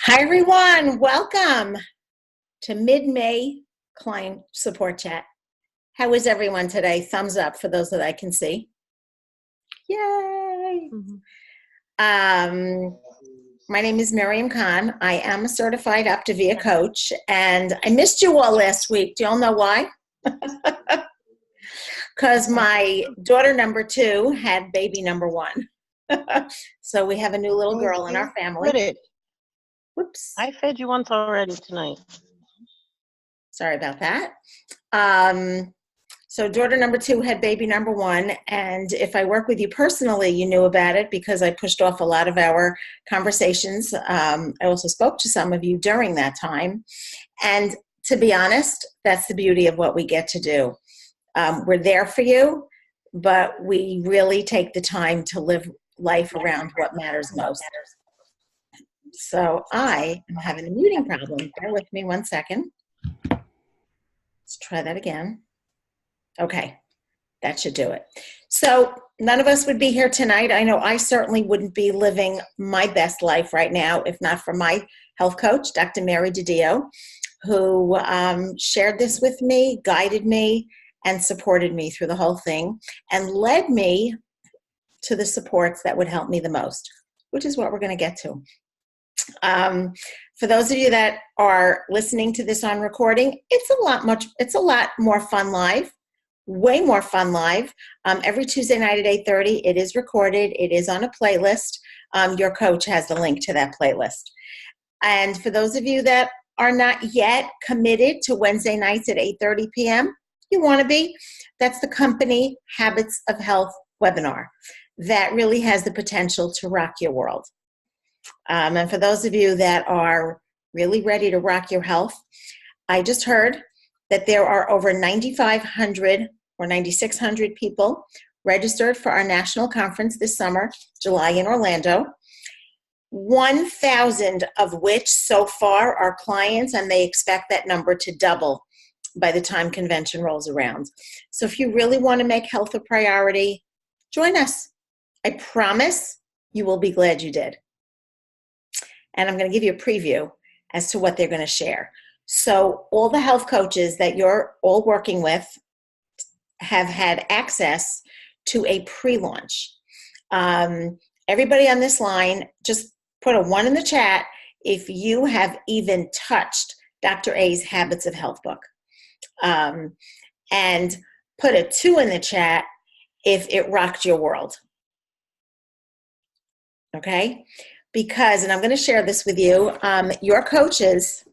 Hi, everyone. Welcome to mid-May client support chat. How is everyone today? Thumbs up for those that I can see. Yay. My name is Miriam Kahn. I am a certified Optavia coach, and I missed you all last week. Do you all know why? Because my daughter number 2 had baby number 1. So we have a new little girl in our family. Whoops. I fed you once already tonight. Sorry about that. So daughter number 2 had baby number 1, and if I work with you personally, you knew about it because I pushed off a lot of our conversations. I also spoke to some of you during that time, and to be honest, that's the beauty of what we get to do. We're there for you, but we really take the time to live life around what matters most. So I am having a muting problem. Bear with me one second. Let's try that again. Okay, that should do it. So none of us would be here tonight. I know I certainly wouldn't be living my best life right now if not for my health coach, Dr. Mary DiDio, who shared this with me, guided me, and supported me through the whole thing, and led me to the supports that would help me the most, which is what we're going to get to. For those of you that are listening to this on recording, it's a lot more fun live, way more fun live. Every Tuesday night at 8:30, it is recorded. It is on a playlist. Your coach has the link to that playlist. And for those of you that are not yet committed to Wednesday nights at 8:30 p.m., you want to be. That's the company Habits of Health webinar that really has the potential to rock your world. And for those of you that are really ready to rock your health, I just heard that there are over 9,500 or 9,600 people registered for our national conference this summer, July in Orlando, 1,000 of which so far are clients, and they expect that number to double by the time convention rolls around. So if you really want to make health a priority, join us. I promise you will be glad you did. And I'm going to give you a preview as to what they're going to share. So all the health coaches that you're all working with have had access to a pre-launch. Everybody on this line, just put a 1 in the chat if you have even touched Dr. A's Habits of Health book. And put a 2 in the chat if it rocked your world. Okay? Because, and I'm going to share this with you, your coaches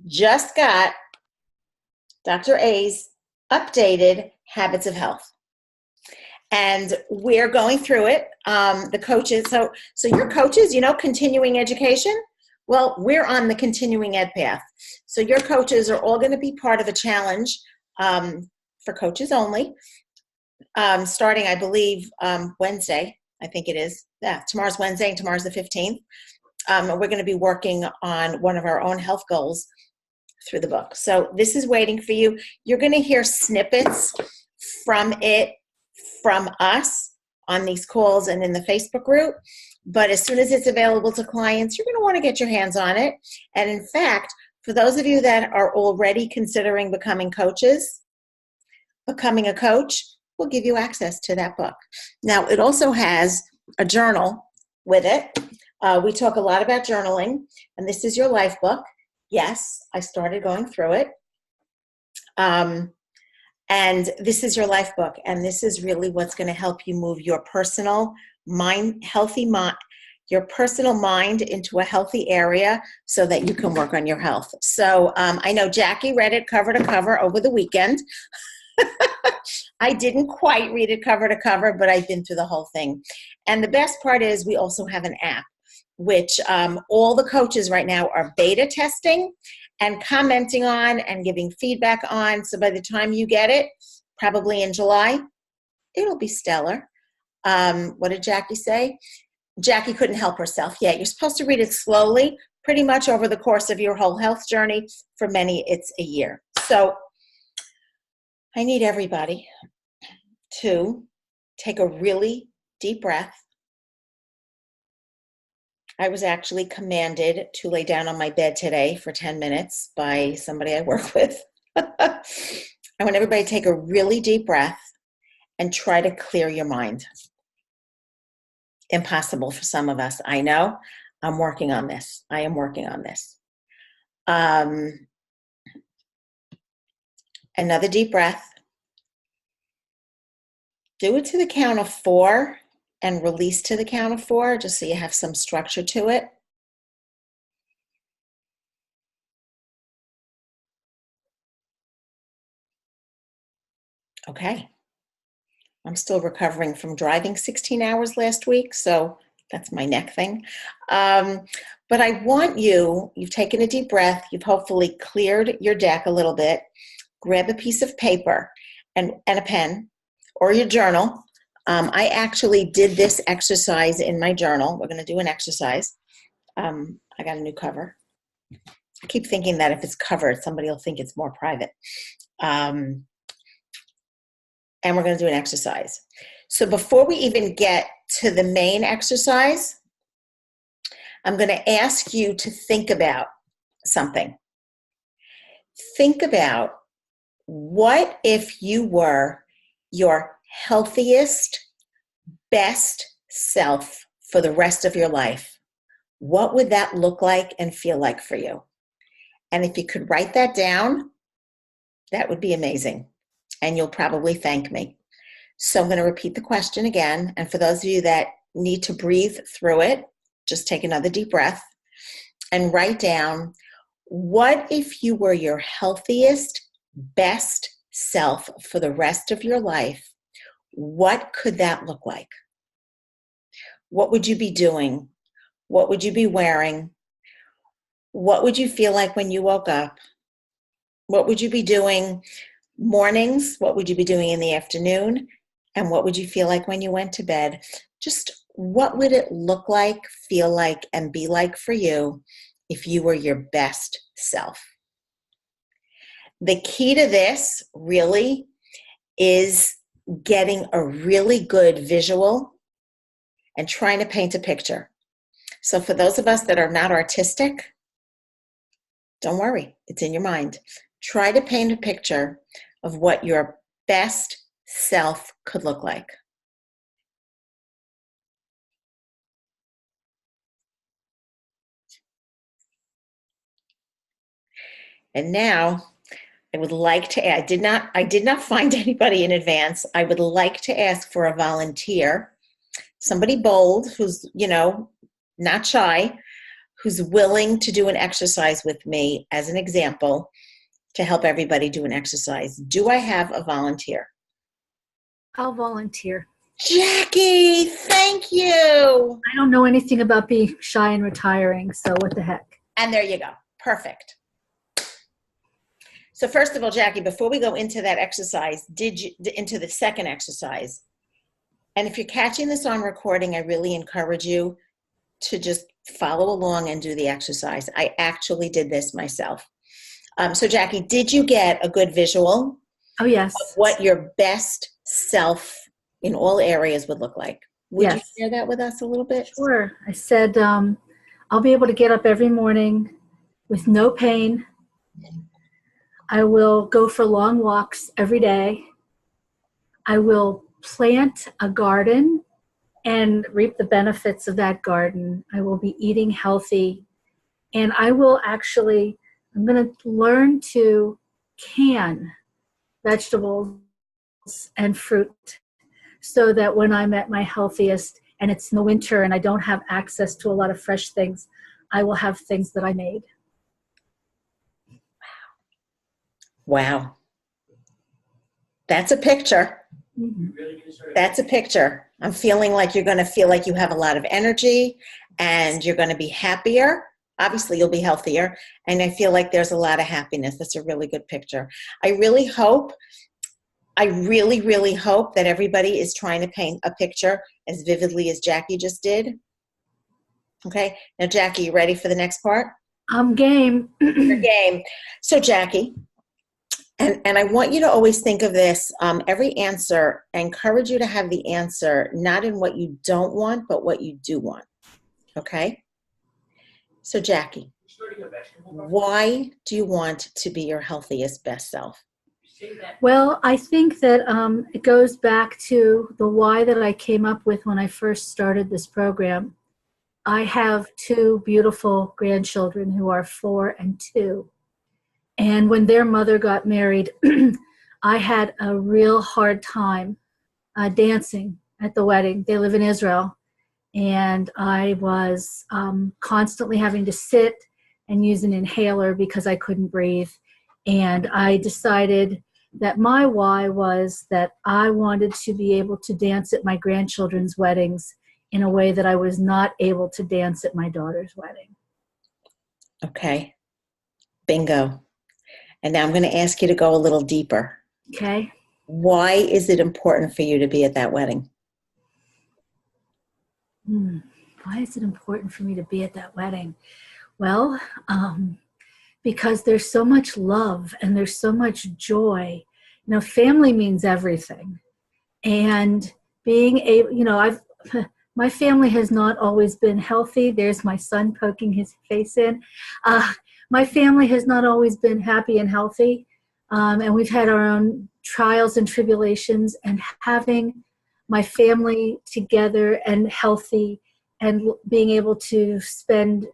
just got Dr. A's updated Habits of Health. And we're going through it. The coaches, so your coaches, continuing education, well, we're on the continuing ed path. So your coaches are all going to be part of a challenge for coaches only, starting, I believe, Wednesday. I think it is. Yeah, tomorrow's Wednesday and tomorrow's the 15th. We're going to be working on one of our own health goals through the book. So this is waiting for you. You're going to hear snippets from it, from us on these calls and in the Facebook group. But as soon as it's available to clients, you're going to want to get your hands on it. And in fact, for those of you that are already considering becoming coaches, becoming a coach will give you access to that book. Now, it also has a journal with it. We talk a lot about journaling, and this is your life book. Yes, I started going through it. And this is your life book, and this is really what's going to help you move your personal mind, your personal mind into a healthy area so that you can work on your health. So I know Jackie read it cover to cover over the weekend. I didn't quite read it cover to cover, but I've been through the whole thing. And the best part is we also have an app, which all the coaches right now are beta testing and commenting on and giving feedback on. So by the time you get it, probably in July, it'll be stellar. What did Jackie say? Jackie couldn't help herself. Yeah, you're supposed to read it slowly, pretty much over the course of your whole health journey. For many, it's a year. So I need everybody to take a really deep breath I was actually commanded to lay down on my bed today for 10 minutes by somebody I work with. I want everybody to take a really deep breath and try to clear your mind. Impossible for some of us. I know. I'm working on this. I am working on this. Another deep breath. Do it to the count of 4 and release to the count of 4, just so you have some structure to it. Okay. I'm still recovering from driving 16 hours last week, so that's my neck thing. But I want you've taken a deep breath, you've hopefully cleared your deck a little bit. Grab a piece of paper and a pen or your journal. I actually did this exercise in my journal. We're going to do an exercise. I got a new cover. I keep thinking that if it's covered, somebody will think it's more private. And we're going to do an exercise. So before we even get to the main exercise, I'm going to ask you to think about something. Think about, what if you were your healthiest, best self for the rest of your life? What would that look like and feel like for you? And if you could write that down, that would be amazing. And you'll probably thank me. So I'm going to repeat the question again. And for those of you that need to breathe through it, just take another deep breath and write down, what if you were your healthiest, best self for the rest of your life? What could that look like? What would you be doing? What would you be wearing? What would you feel like when you woke up? What would you be doing mornings? What would you be doing in the afternoon? And what would you feel like when you went to bed? Just what would it look like, feel like, and be like for you if you were your best self? The key to this really is getting a really good visual and trying to paint a picture. So for those of us that are not artistic, don't worry, it's in your mind. Try to paint a picture of what your best self could look like. And now I would like to add, I did not find anybody in advance. I would like to ask for a volunteer, somebody bold who's, not shy, who's willing to do an exercise with me as an example to help everybody do an exercise. Do I have a volunteer? I'll volunteer. Jackie, thank you. I don't know anything about being shy and retiring, so what the heck. And there you go. Perfect. So first of all, Jackie, before we go into that exercise, into the second exercise, and if you're catching this on recording, I really encourage you to just follow along and do the exercise. I actually did this myself. So Jackie, did you get a good visual? Oh, yes. Of what your best self in all areas would look like? Would you share that with us a little bit? Sure. I said I'll be able to get up every morning with no pain. I will go for long walks every day. I will plant a garden and reap the benefits of that garden. I will be eating healthy. And I'm going to learn to can vegetables and fruit so that when I'm at my healthiest and it's in the winter and I don't have access to a lot of fresh things, I will have things that I made. Wow. That's a picture. Mm-hmm. That's a picture. I'm feeling like you're going to feel like you have a lot of energy and you're going to be happier. Obviously, you'll be healthier. And I feel like there's a lot of happiness. That's a really good picture. I really, really hope that everybody is trying to paint a picture as vividly as Jackie just did. Okay. Now, Jackie, you ready for the next part? I'm game. You're game. So, Jackie, and I want you to always think of this, every answer, I encourage you to have the answer not in what you don't want, but what you do want. Okay? So Jackie, why do you want to be your healthiest best self? Well, I think that it goes back to the why that I came up with when I first started this program. I have two beautiful grandchildren who are 4 and 2. And when their mother got married, I had a real hard time dancing at the wedding. They live in Israel. And I was constantly having to sit and use an inhaler because I couldn't breathe. And I decided that my why was that I wanted to be able to dance at my grandchildren's weddings in a way that I was not able to dance at my daughter's wedding. Okay. Bingo. And now I'm going to ask you to go a little deeper. Okay. Why is it important for you to be at that wedding? Why is it important for me to be at that wedding? Well, because there's so much love and there's so much joy. You know, family means everything. And being able, you know, my family has not always been healthy. There's my son poking his face in. My family has not always been happy and healthy. And we've had our own trials and tribulations, and having my family together and healthy and being able to spend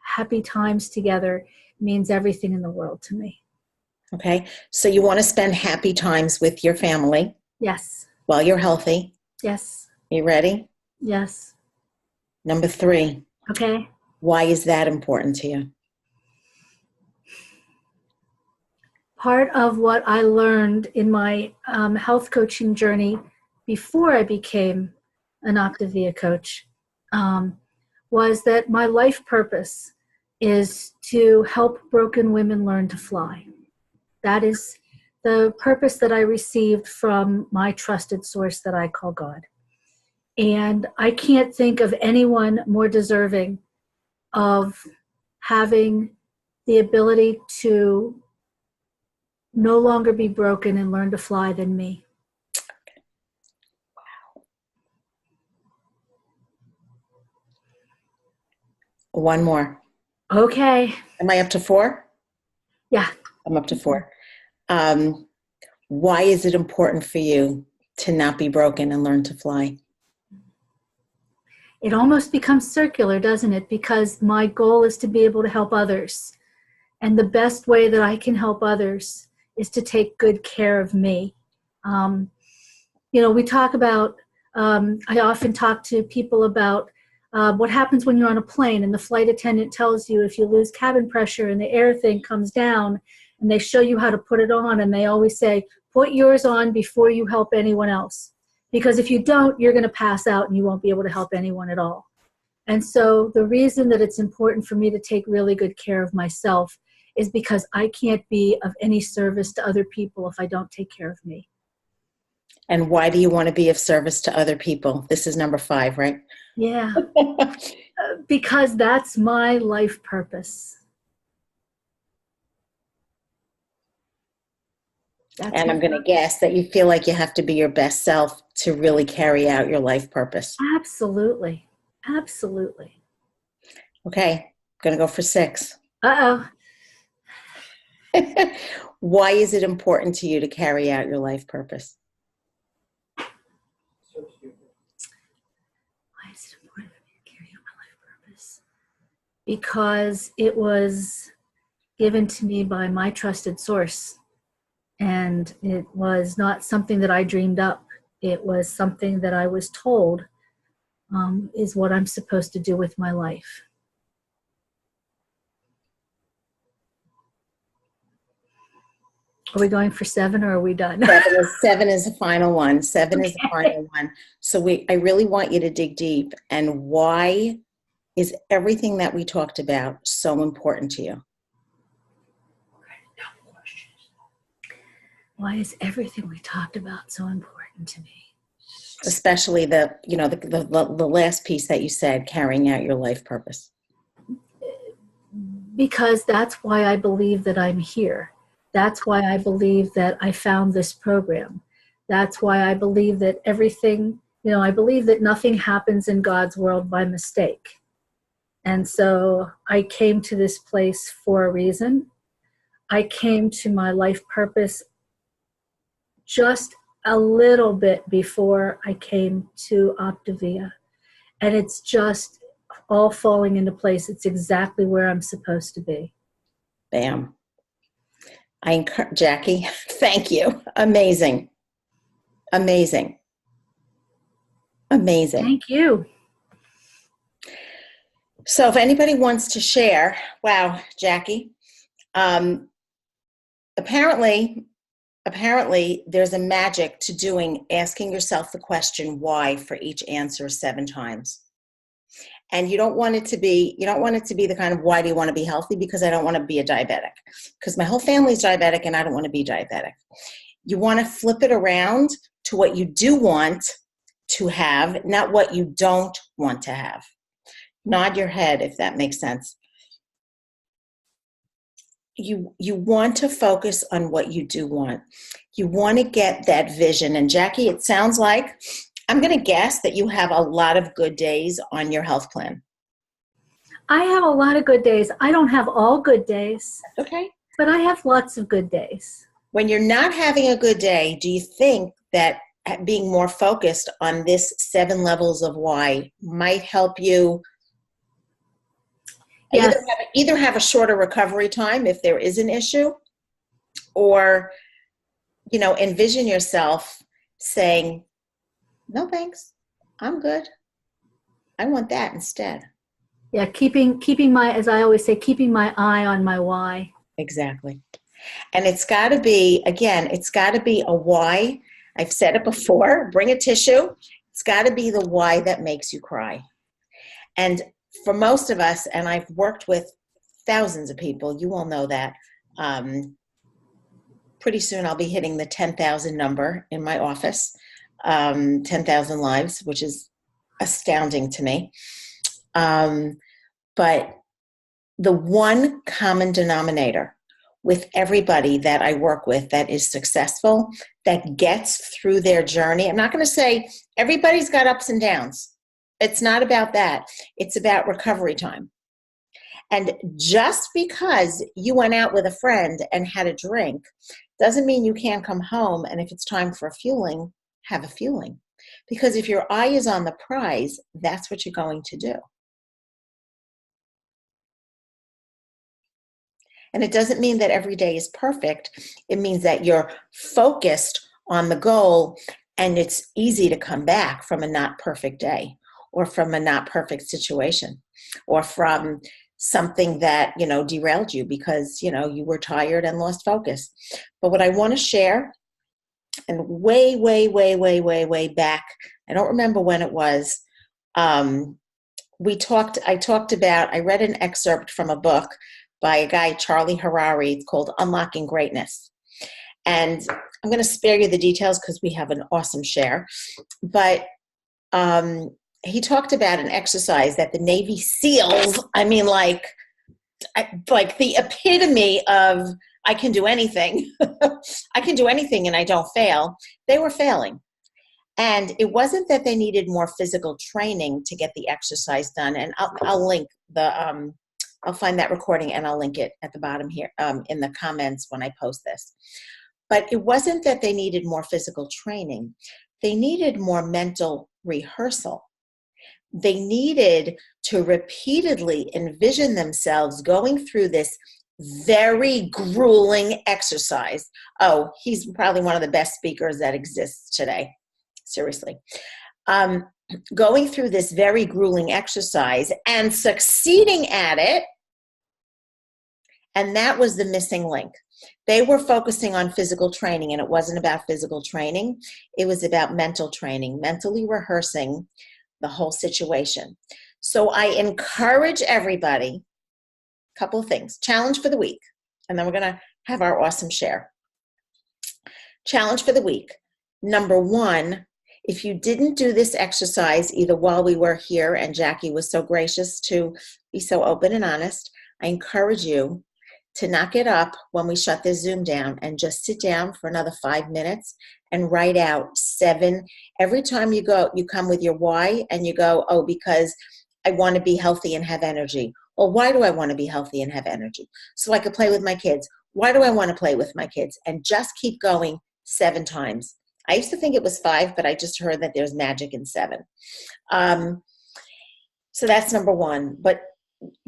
happy times together means everything in the world to me. Okay. So you want to spend happy times with your family Yes. while you're healthy. Yes. You ready? Yes. Number 3. Okay. Why is that important to you? Part of what I learned in my health coaching journey before I became an Optavia coach was that my life purpose is to help broken women learn to fly. That is the purpose that I received from my trusted source that I call God. And I can't think of anyone more deserving of having the ability to no longer be broken and learn to fly than me. One more. Okay. Am I up to 4? Yeah. I'm up to 4. Why is it important for you to not be broken and learn to fly? It almost becomes circular, doesn't it? Because my goal is to be able to help others. And the best way that I can help others is to take good care of me. You know, we talk about, I often talk to people about what happens when you're on a plane and the flight attendant tells you if you lose cabin pressure and the air thing comes down, and they show you how to put it on, and they always say, put yours on before you help anyone else. Because if you don't, you're going to pass out and you won't be able to help anyone at all. And so the reason that it's important for me to take really good care of myself is because I can't be of any service to other people if I don't take care of me. And why do you want to be of service to other people? This is number 5, right? Yeah. Because that's my life purpose. And I'm going to guess that you feel like you have to be your best self to really carry out your life purpose. Absolutely. Absolutely. Okay. Going to go for 6. Uh-oh. Why is it important to you to carry out your life purpose? Why is it important for me to carry out my life purpose? Because it was given to me by my trusted source. And it was not something that I dreamed up. It was something that I was told is what I'm supposed to do with my life. Are we going for 7 or are we done? 7 is the final one. 7 is the final one. So I really want you to dig deep. And why is everything that we talked about so important to you? Why is everything we talked about so important to me? Especially the last piece that you said, carrying out your life purpose. Because that's why I believe that I'm here. That's why I believe that I found this program. That's why I believe that everything, I believe that nothing happens in God's world by mistake. And so I came to this place for a reason. I came to my life purpose just a little bit before I came to Optavia. And it's just all falling into place. It's exactly where I'm supposed to be. Bam. Jackie, thank you. Amazing. Amazing. Amazing. Thank you. So if anybody wants to share, wow, Jackie, apparently there's a magic to asking yourself the question why for each answer 7 times. And you don't want it to be the kind of why do you want to be healthy? Because I don't want to be a diabetic. Because my whole family's diabetic and I don't want to be diabetic. You want to flip it around to what you do want to have, not what you don't want to have. Nod your head if that makes sense. You want to focus on what you do want. You want to get that vision. And Jackie, it sounds like, I'm going to guess that you have a lot of good days on your health plan. I have a lot of good days. I don't have all good days. Okay. But I have lots of good days. When you're not having a good day, do you think that being more focused on this 7 levels of why might help you Yes. either have a shorter recovery time if there is an issue, or, envision yourself saying, no thanks, I'm good. I want that instead. Yeah, keeping my, as I always say, keeping my eye on my why. Exactly. And it's got to be a why. I've said it before, bring a tissue. It's got to be the why that makes you cry. And for most of us, and I've worked with thousands of people, you all know that, pretty soon I'll be hitting the 10,000 number in my office, 10,000 lives, which is astounding to me. But the one common denominator with everybody that I work with that is successful, that gets through their journey, I'm not going to say everybody's got ups and downs. It's not about that. It's about recovery time. And just because you went out with a friend and had a drink doesn't mean you can't come home and if it's time for a fueling, have a fueling. Because if your eye is on the prize, that's what you're going to do. And it doesn't mean that every day is perfect. It means that you're focused on the goal and it's easy to come back from a not perfect day or from a not perfect situation or from something that, derailed you because, you were tired and lost focus. But what I want to share, and way, way, way, way, way, way back, I don't remember when it was, I read an excerpt from a book by a guy, Charlie Harari. It's called Unlocking Greatness. And I'm going to spare you the details because we have an awesome share. But he talked about an exercise that the Navy SEALs, like the epitome of I can do anything. I can do anything and I don't fail. They were failing. And it wasn't that they needed more physical training to get the exercise done. And I'll link I'll find that recording and I'll link it at the bottom here in the comments when I post this. But it wasn't that they needed more physical training. They needed more mental rehearsal. They needed to repeatedly envision themselves going through this very grueling exercise. Oh, he's probably one of the best speakers that exists today. Seriously. Going through this very grueling exercise and succeeding at it. And that was the missing link. They were focusing on physical training, and it wasn't about physical training. It was about mental training, mentally rehearsing the whole situation. So I encourage everybody, a couple of things. Challenge for the week, and then we're going to have our awesome share. Challenge for the week. Number 1, if you didn't do this exercise either while we were here, and Jackie was so gracious to be so open and honest, I encourage you to not get up when we shut this Zoom down and just sit down for another 5 minutes and write out 7. Every time you come with your why and you go, oh, because I want to be healthy and have energy. Well, why do I want to be healthy and have energy? So I could play with my kids. Why do I want to play with my kids? And just keep going 7 times. I used to think it was 5, but I just heard that there's magic in 7. So that's number 1. But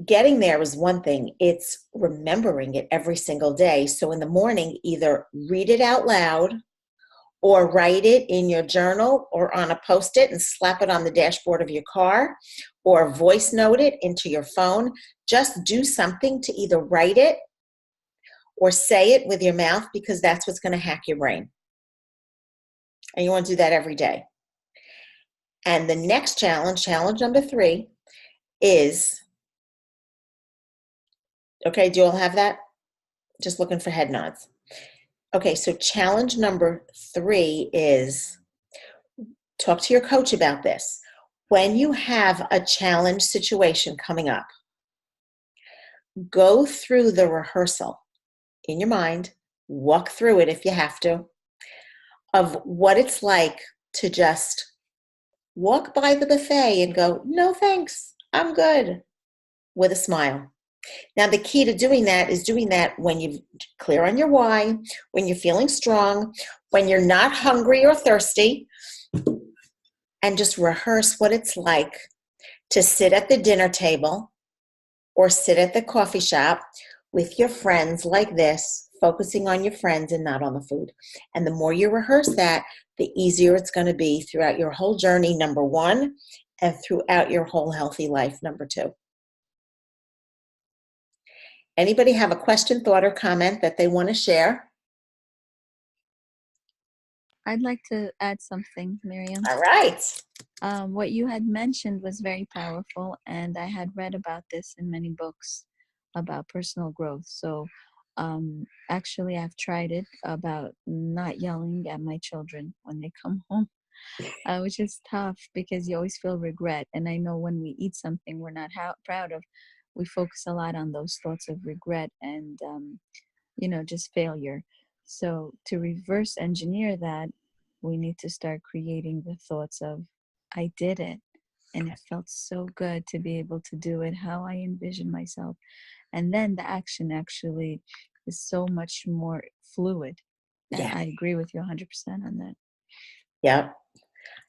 getting there is one thing. It's remembering it every single day. So in the morning, either read it out loud or write it in your journal or on a Post-it and slap it on the dashboard of your car, or voice note it into your phone. Just do something to either write it or say it with your mouth, because that's what's going to hack your brain. And you want to do that every day. And the next challenge number 3 is, okay, do you all have that? Just looking for head nods. Okay, so challenge number 3 is talk to your coach about this. When you have a challenge situation coming up, go through the rehearsal in your mind, walk through it if you have to, of what it's like to just walk by the buffet and go, no thanks, I'm good, with a smile. Now, the key to doing that is doing that when you're clear on your why, when you're feeling strong, when you're not hungry or thirsty, and just rehearse what it's like to sit at the dinner table or sit at the coffee shop with your friends like this, focusing on your friends and not on the food. And the more you rehearse that, the easier it's going to be throughout your whole journey, number 1, and throughout your whole healthy life, number 2. Anybody have a question, thought, or comment that they want to share? I'd like to add something, Miriam. All right. What you had mentioned was very powerful, and I had read about this in many books about personal growth. So actually, I've tried it about not yelling at my children when they come home, which is tough because you always feel regret. And I know when we eat something we're not proud of, we focus a lot on those thoughts of regret and, just failure. So to reverse engineer that, we need to start creating the thoughts of, I did it, and it felt so good to be able to do it, how I envisioned myself. And then the action actually is so much more fluid. And Yeah. I agree with you 100% on that. Yep.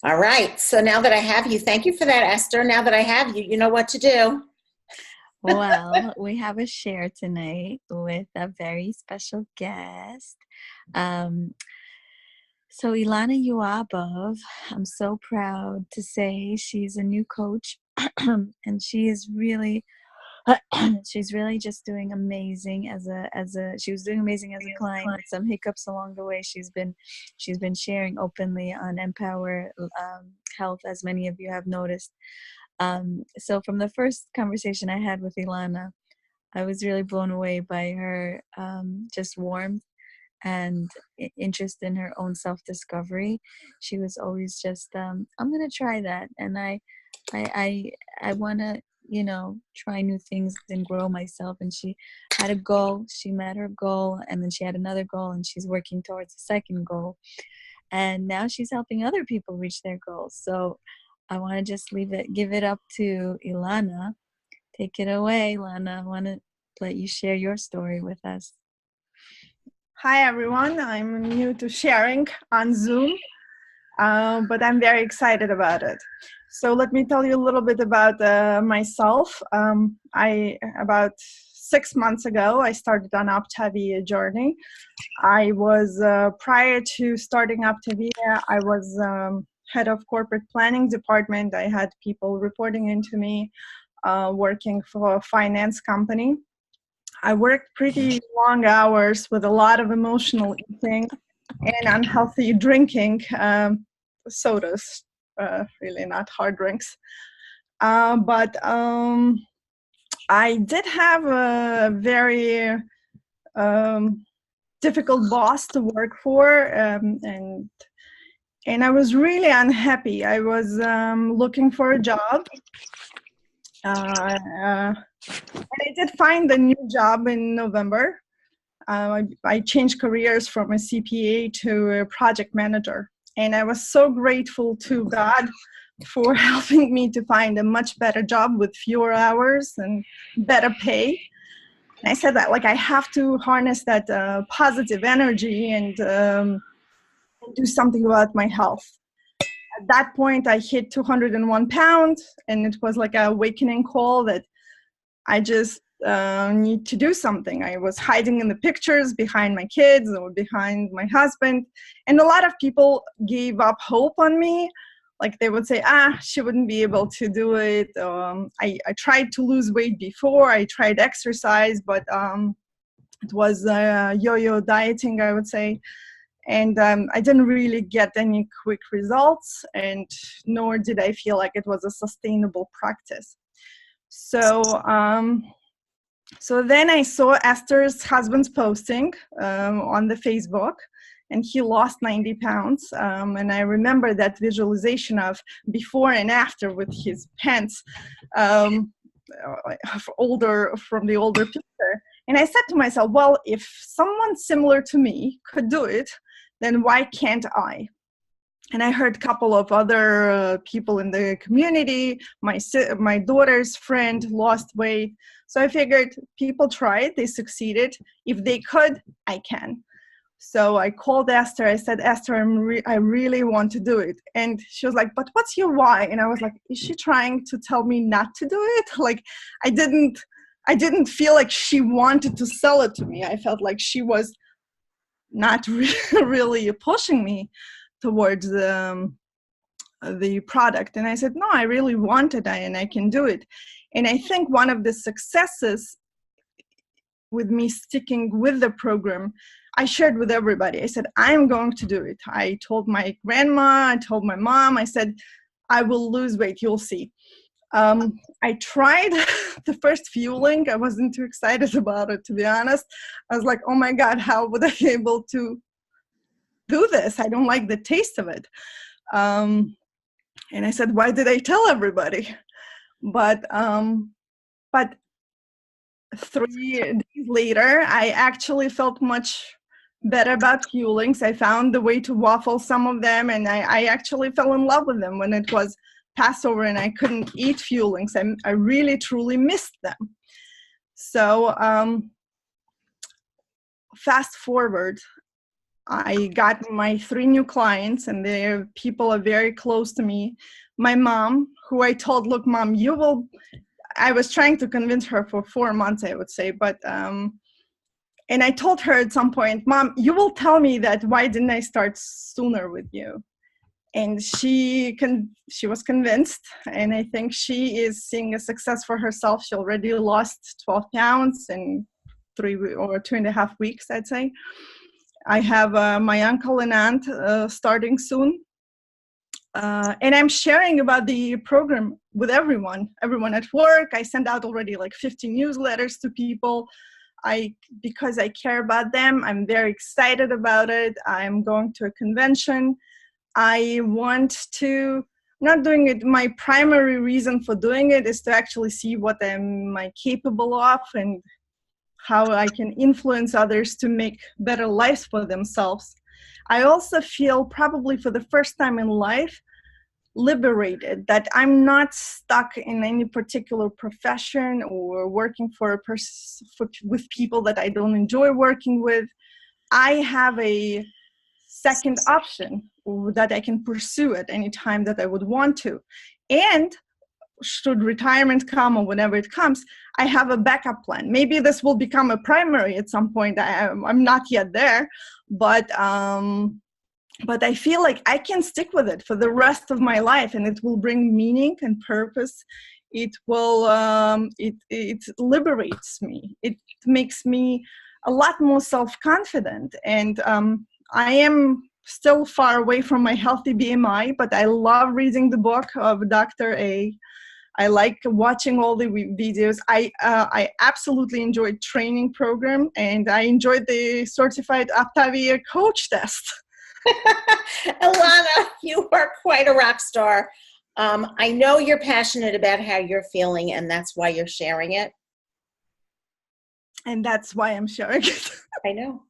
All right. So now that I have you, thank you for that, Esther. Now that I have you, you know what to do. Well, we have a share tonight with a very special guest. So Ilana Yuabov, I'm so proud to say she's a new coach, and she is really, she's really just doing amazing she was doing amazing as a client with some hiccups along the way. She's been sharing openly on Empower Health, as many of you have noticed. So from the first conversation I had with Ilana, I was really blown away by her just warmth and interest in her own self-discovery. She was always just, I'm going to try that. And I want to, try new things and grow myself. And she had a goal. She met her goal, and then she had another goal, and she's working towards the second goal. And now she's helping other people reach their goals. So I want to just give it up to Ilana. Take it away, Ilana. I want to let you share your story with us. Hi, everyone. I'm new to sharing on Zoom, but I'm very excited about it. So let me tell you a little bit about myself. About 6 months ago, I started on Optavia journey. I was, prior to starting Optavia, I was head of corporate planning department. I had people reporting into me, working for a finance company. I worked pretty long hours with a lot of emotional eating and unhealthy drinking, sodas, really not hard drinks. But I did have a very difficult boss to work for, and I was really unhappy. I was looking for a job. And I did find a new job in November. I changed careers from a CPA to a project manager. And I was so grateful to God for helping me to find a much better job with fewer hours and better pay. And I said that, like, I have to harness that positive energy and do something about my health. At that point, I hit 201 pounds, and it was like an awakening call that I just need to do something. I was hiding in the pictures behind my kids or behind my husband. And a lot of people gave up hope on me. Like they would say, she wouldn't be able to do it. I tried to lose weight before. I tried exercise, but it was yo-yo dieting, I would say. And I didn't really get any quick results, and nor did I feel like it was a sustainable practice. So then I saw Esther's husband's posting on the Facebook, and he lost 90 pounds. And I remember that visualization of before and after with his pants from the older picture. And I said to myself, well, if someone similar to me could do it, then why can't I? And I heard a couple of other people in the community. My daughter's friend lost weight. So I figured people tried, they succeeded. If they could, I can. So I called Esther. I said, Esther, I really want to do it. And she was like, but what's your why? And I was like, is she trying to tell me not to do it? Like, I didn't feel like she wanted to sell it to me. I felt like she was not really pushing me towards the product. And I said, no, I really want it, and I can do it. And I think one of the successes with me sticking with the program, I shared with everybody. I said, I'm going to do it. I told my grandma, I told my mom, I said, I will lose weight, you'll see. I tried the first fueling. I wasn't too excited about it, to be honest. I was like, oh my God, how would I be able to do this? I don't like the taste of it. And I said, why did I tell everybody? But 3 days later, I actually felt much better about fuelings. I found the way to waffle some of them, and I actually fell in love with them when it was Passover and I couldn't eat fuelings. I really, truly missed them. So fast forward, I got my 3 new clients, and their people are very close to me. My mom, who I told, look, Mom, I was trying to convince her for 4 months, I would say, but, and I told her at some point, Mom, you will tell me that why didn't I start sooner with you? And she was convinced, and I think she is seeing a success for herself. She already lost 12 pounds in 3 or 2.5 weeks, I'd say. I have my uncle and aunt starting soon. And I'm sharing about the program with everyone at work. I send out already like 50 newsletters to people. Because I care about them, I'm very excited about it. I'm going to a convention. I'm not doing it. My primary reason for doing it is to actually see what am I capable of and how I can influence others to make better lives for themselves. I also feel probably for the first time in life liberated, that I'm not stuck in any particular profession or working with people that I don't enjoy working with. I have a second option that I can pursue at any time that I would want to. And should retirement come or whenever it comes, I have a backup plan. Maybe this will become a primary at some point. I'm not yet there, but I feel like I can stick with it for the rest of my life, and it will bring meaning and purpose. It will, it liberates me. It makes me a lot more self-confident. And I am still far away from my healthy BMI, but I love reading the book of Dr. A. I like watching all the videos. I absolutely enjoyed training program, and I enjoyed the certified Octavia coach test. Ilana, you are quite a rock star. I know you're passionate about how you're feeling, and that's why you're sharing it. And that's why I'm sharing it. I know.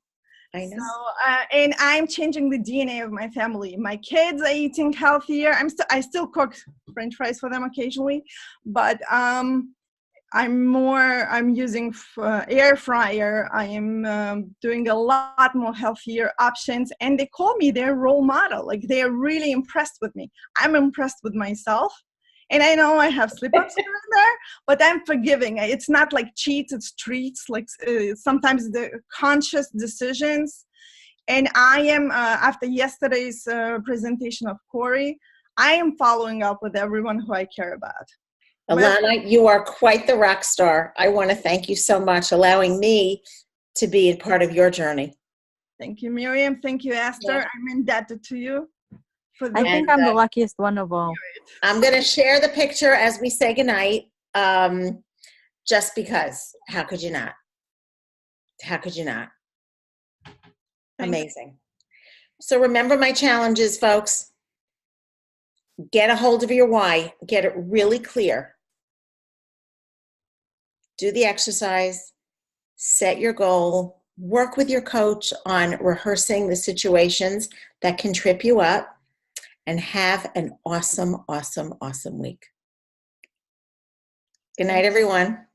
I know. So, and I'm changing the DNA of my family. My kids are eating healthier. I still cook French fries for them occasionally, but I'm using air fryer. I am doing a lot more healthier options, and they call me their role model. Like, they are really impressed with me. I'm impressed with myself. And I know I have slip-ups here and there, but I'm forgiving. It's not like cheats, it's treats. Like sometimes the conscious decisions. And I am, after yesterday's presentation of Corey, I am following up with everyone who I care about. Alana, you are quite the rock star. I want to thank you so much allowing me to be a part of your journey. Thank you, Miriam. Thank you, Esther. Yeah. I'm indebted to you. I think I'm the luckiest one of all. I'm going to share the picture as we say goodnight, just because. How could you not? How could you not? Amazing. So remember my challenges, folks. Get a hold of your why. Get it really clear. Do the exercise. Set your goal. Work with your coach on rehearsing the situations that can trip you up. And have an awesome, awesome, awesome week. Good night, everyone.